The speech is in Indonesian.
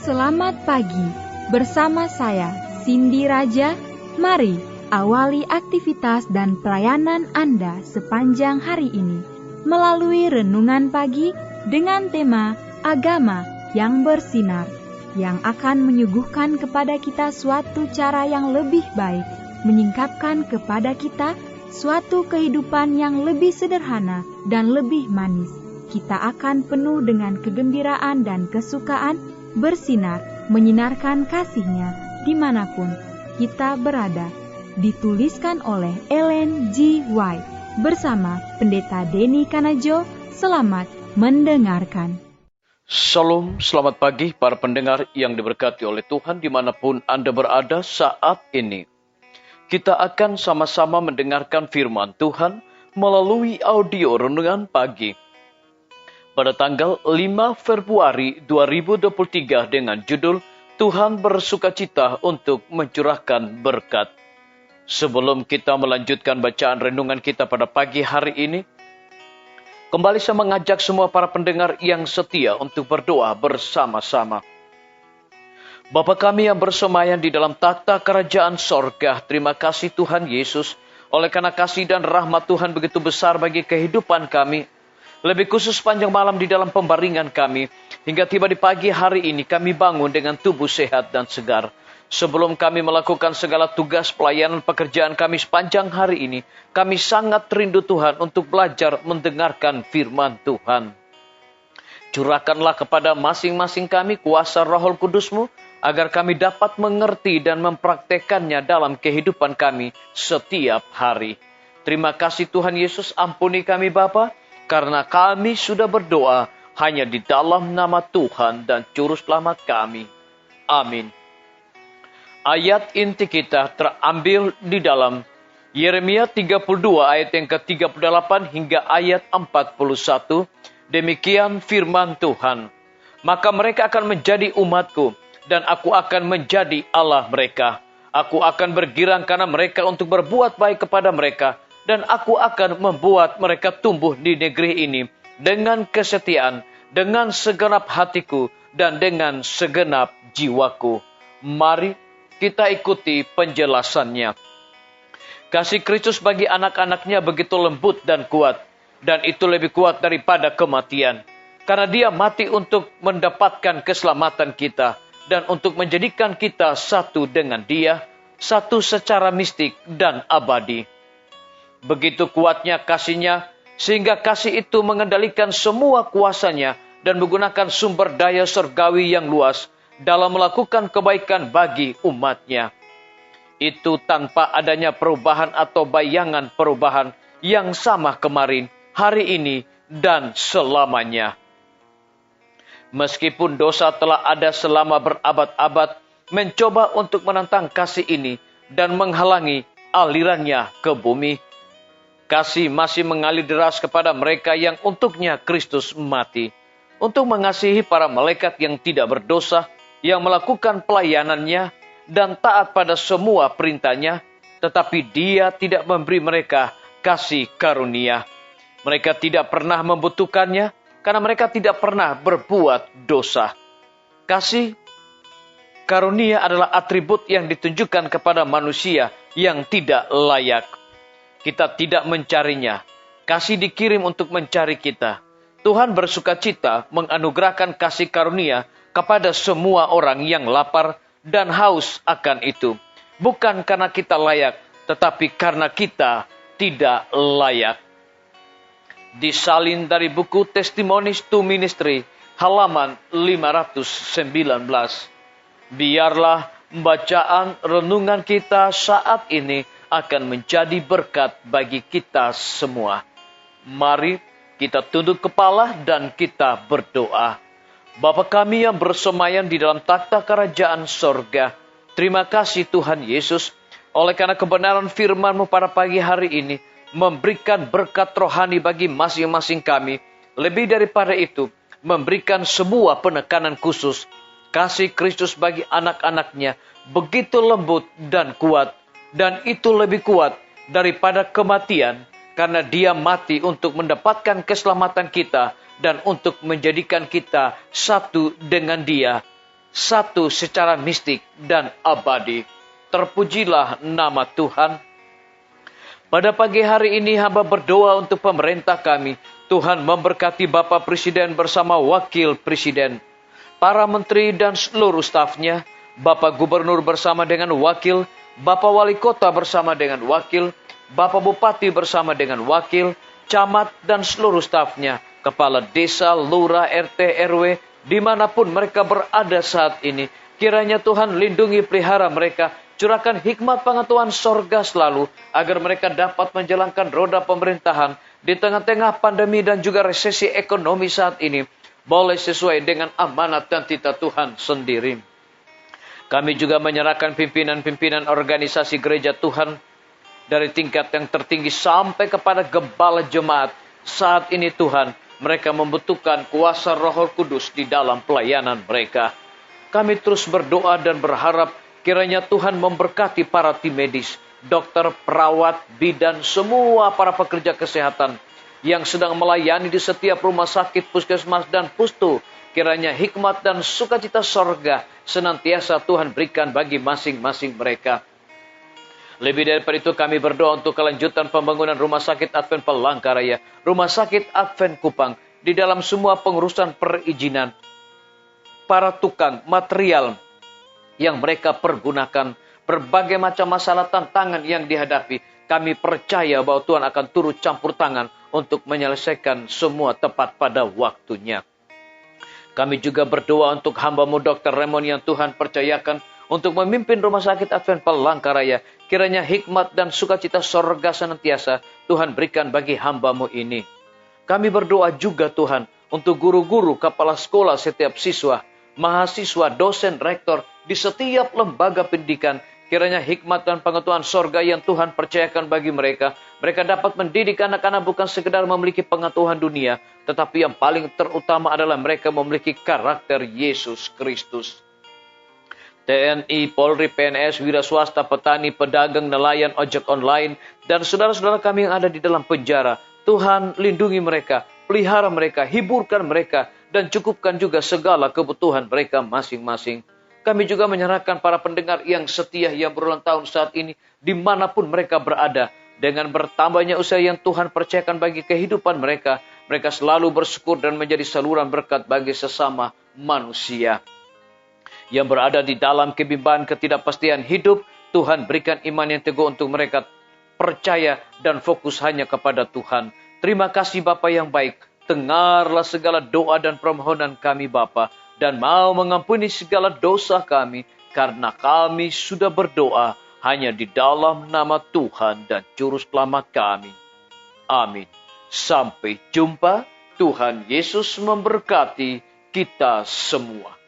Selamat pagi, bersama saya Cindy Raja. Mari awali aktivitas dan pelayanan Anda sepanjang hari ini melalui renungan pagi dengan tema Agama yang Bersinar, yang akan menyuguhkan kepada kita suatu cara yang lebih baik, menyingkapkan kepada kita suatu kehidupan yang lebih sederhana dan lebih manis. Kita akan penuh dengan kegembiraan dan kesukaan, bersinar, menyinarkan kasih-Nya dimanapun kita berada. Dituliskan oleh Ellen G. White bersama Pendeta Denny Kanajo. Selamat mendengarkan. Shalom, selamat pagi para pendengar yang diberkati oleh Tuhan dimanapun Anda berada saat ini. Kita akan sama-sama mendengarkan firman Tuhan melalui audio renungan pagi. Pada tanggal 5 Februari 2023 dengan judul Tuhan bersukacita untuk mencurahkan berkat. Sebelum kita melanjutkan bacaan renungan kita pada pagi hari ini, kembali saya mengajak semua para pendengar yang setia untuk berdoa bersama-sama. Bapa kami yang bersemayam di dalam takhta kerajaan sorga, terima kasih Tuhan Yesus, oleh karena kasih dan rahmat Tuhan begitu besar bagi kehidupan kami. Lebih khusus panjang malam di dalam pembaringan kami, hingga tiba di pagi hari ini kami bangun dengan tubuh sehat dan segar. Sebelum kami melakukan segala tugas pelayanan pekerjaan kami sepanjang hari ini, kami sangat rindu Tuhan untuk belajar mendengarkan firman Tuhan. Curahkanlah kepada masing-masing kami kuasa Roh Kudus-Mu, agar kami dapat mengerti dan mempraktekannya dalam kehidupan kami setiap hari. Terima kasih Tuhan Yesus, ampuni kami Bapa, karena kami sudah berdoa hanya di dalam nama Tuhan dan Juru Selamat kami. Amin. Ayat inti kita terambil di dalam Yeremia 32 ayat yang ke-38 hingga ayat 41. Demikian firman Tuhan. Maka mereka akan menjadi umatku, dan aku akan menjadi Allah mereka. Aku akan bergirang karena mereka untuk berbuat baik kepada mereka, dan aku akan membuat mereka tumbuh di negeri ini dengan kesetiaan, dengan segenap hatiku, dan dengan segenap jiwaku. Mari kita ikuti penjelasannya. Kasih Kristus bagi anak-anaknya begitu lembut dan kuat, dan itu lebih kuat daripada kematian. Karena Dia mati untuk mendapatkan keselamatan kita, dan untuk menjadikan kita satu dengan Dia, satu secara mistik dan abadi. Begitu kuatnya kasih-Nya, sehingga kasih itu mengendalikan semua kuasanya dan menggunakan sumber daya surgawi yang luas dalam melakukan kebaikan bagi umat-Nya. Itu tanpa adanya perubahan atau bayangan perubahan yang sama kemarin, hari ini, dan selamanya. Meskipun dosa telah ada selama berabad-abad, mencoba untuk menentang kasih ini dan menghalangi alirannya ke bumi, kasih masih mengalir deras kepada mereka yang untuknya Kristus mati, untuk mengasihi para malaikat yang tidak berdosa, yang melakukan pelayanannya dan taat pada semua perintahnya, tetapi Dia tidak memberi mereka kasih karunia. Mereka tidak pernah membutuhkannya, karena mereka tidak pernah berbuat dosa. Kasih karunia adalah atribut yang ditunjukkan kepada manusia yang tidak layak. Kita tidak mencarinya. Kasih dikirim untuk mencari kita. Tuhan bersukacita menganugerahkan kasih karunia kepada semua orang yang lapar dan haus akan itu. Bukan karena kita layak, tetapi karena kita tidak layak. Disalin dari buku Testimonies to Ministry, halaman 519. Biarlah bacaan renungan kita saat ini akan menjadi berkat bagi kita semua. Mari kita tunduk kepala dan kita berdoa. Bapa kami yang bersemayam di dalam takhta kerajaan sorga, terima kasih Tuhan Yesus, oleh karena kebenaran firman-Mu pada pagi hari ini, memberikan berkat rohani bagi masing-masing kami. Lebih daripada itu, memberikan sebuah penekanan khusus. Kasih Kristus bagi anak-anaknya begitu lembut dan kuat. Dan itu lebih kuat daripada kematian, karena Dia mati untuk mendapatkan keselamatan kita dan untuk menjadikan kita satu dengan Dia, satu secara mistik dan abadi. Terpujilah nama Tuhan. Pada pagi hari ini hamba berdoa untuk pemerintah kami. Tuhan memberkati Bapak Presiden bersama Wakil Presiden, para menteri dan seluruh stafnya, Bapak Gubernur bersama dengan wakil, Bapak Wali Kota bersama dengan wakil, Bapak Bupati bersama dengan wakil, camat dan seluruh stafnya, kepala desa, lurah, RT, RW, dimanapun mereka berada saat ini. Kiranya Tuhan lindungi pelihara mereka, curahkan hikmat pengetahuan sorga selalu, agar mereka dapat menjalankan roda pemerintahan di tengah-tengah pandemi dan juga resesi ekonomi saat ini, boleh sesuai dengan amanat dan titah Tuhan sendiri. Kami juga menyerahkan pimpinan-pimpinan organisasi gereja Tuhan, dari tingkat yang tertinggi sampai kepada gembala jemaat. Saat ini Tuhan, mereka membutuhkan kuasa Roh Kudus di dalam pelayanan mereka. Kami terus berdoa dan berharap kiranya Tuhan memberkati para tim medis, dokter, perawat, bidan, semua para pekerja kesehatan yang sedang melayani di setiap rumah sakit, puskesmas, dan pustu. Kiranya hikmat dan sukacita sorga senantiasa Tuhan berikan bagi masing-masing mereka. Lebih daripada itu kami berdoa untuk kelanjutan pembangunan Rumah Sakit Advent Palangkaraya, Rumah Sakit Advent Kupang, di dalam semua pengurusan perizinan, para tukang material yang mereka pergunakan, berbagai macam masalah tantangan yang dihadapi. Kami percaya bahwa Tuhan akan turut campur tangan untuk menyelesaikan semua tepat pada waktunya. Kami juga berdoa untuk hamba-Mu Dr. Raymond yang Tuhan percayakan untuk memimpin Rumah Sakit Advent Palangkaraya. Kiranya hikmat dan sukacita sorga senantiasa Tuhan berikan bagi hamba-Mu ini. Kami berdoa juga Tuhan untuk guru-guru, kepala sekolah, setiap siswa, mahasiswa, dosen, rektor di setiap lembaga pendidikan. Kiranya hikmat dan pengetahuan sorga yang Tuhan percayakan bagi mereka. Mereka dapat mendidik anak-anak bukan sekedar memiliki pengetahuan dunia, tetapi yang paling terutama adalah mereka memiliki karakter Yesus Kristus. TNI, Polri, PNS, wira swasta, petani, pedagang, nelayan, ojek online, dan saudara-saudara kami yang ada di dalam penjara. Tuhan lindungi mereka, pelihara mereka, hiburkan mereka, dan cukupkan juga segala kebutuhan mereka masing-masing. Kami juga menyerahkan para pendengar yang setia yang berulang tahun saat ini, dimanapun mereka berada. Dengan bertambahnya usia yang Tuhan percayakan bagi kehidupan mereka, mereka selalu bersyukur dan menjadi saluran berkat bagi sesama manusia. Yang berada di dalam kebimbangan ketidakpastian hidup, Tuhan berikan iman yang teguh untuk mereka percaya dan fokus hanya kepada Tuhan. Terima kasih Bapa yang baik, dengarlah segala doa dan permohonan kami Bapa, dan mau mengampuni segala dosa kami, karena kami sudah berdoa hanya di dalam nama Tuhan dan Juru Selamat kami. Amin. Sampai jumpa, Tuhan Yesus memberkati kita semua.